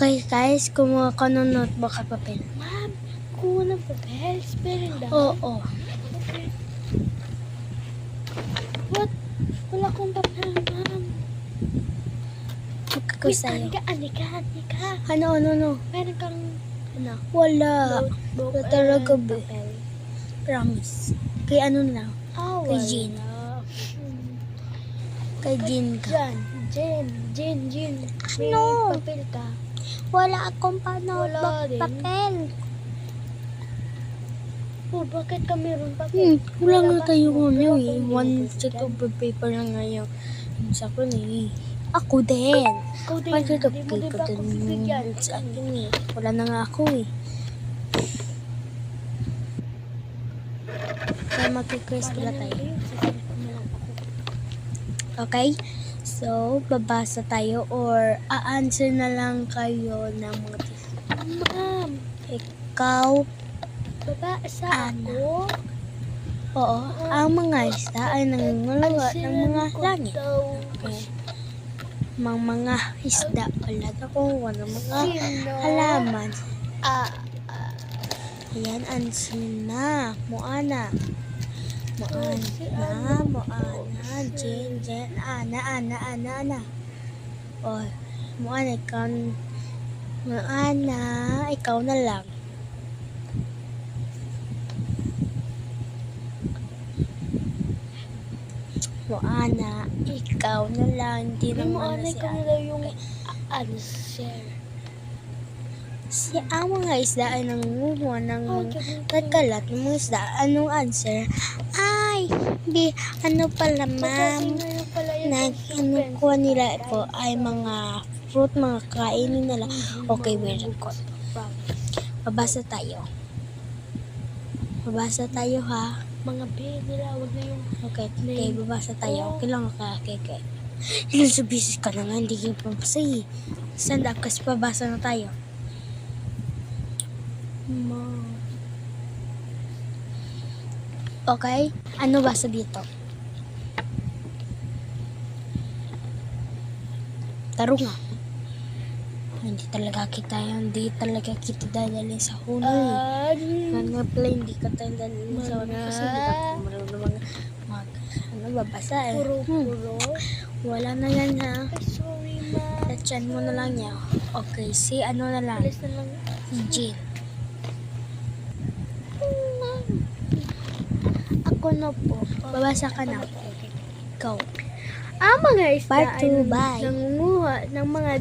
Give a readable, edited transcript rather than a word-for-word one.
Okay guys, kumuha ka ng notebook at papel. Ma'am, kuha ng papel. Spelling down. Oo. Okay. What? Wala akong papel, ma'am. Magkakaw sa'yo. Anika. Ano? Meron kang Wala. notebook Wala talaga, and be. papel. Promise. Kay ano na? Kay Wala. Jean. Kay Jean ka. Jean. May Ano? papel ka. Wala akong Wala din. papel. Oh, bakit ka meron papel? Wala nga ba? tayo Wala ano akong One binibigyan. set of paper lang ngayon. Sa akin Ako din. Ikaw din. Bakit Hindi mo okay din ko ba ako bibigyan? din sa akin Wala na nga ako Kaya mag-request pala tayo. Okay? So, babasa tayo or a-answer na lang kayo ng mga Ma'am, Ikaw, babasa ako. oo, ang mga isda ay nangungulawa ng mga langit. Okay. Mga isda pala nakuha ng mga halaman. Ayan, answer na. Moana, Jen, Ana. Oh, Moana, ikaw na lang. Moana, ikaw na lang. Hindi Hindi mo naman na anay si ka Ana. nila yung answer. Si ang mga isda ay nangunguha ng nagkalat ng mga isda. Anong answer? Ay, ano pala ma'am? Kuha nila po ay mga fruit, mga kainin nila. Okay, very good. Babasa tayo ha. Mga B nila, wag na yung Okay, babasa tayo. Okay lang ka, okay. Ilan sa bisis ka na nga, hindi kayo pampasay. Stand up kasi pabasa na tayo. Okay, ano basa dito? Tarunga. Hindi talaga kita dadalhin sa huli. Mga pala, hindi ka tayo dadalhin sa huli kasi hindi ka tayo marunong babasa puro. Wala na yan ha. Ay, sorry, ma'am. Tatchan mo na lang yan. Okay, si ano na lang. Alis na lang. Jean. Ako na po. Babasa ka na. Go. Ang mga isda Part ay 2, bye. nangunguha ng mga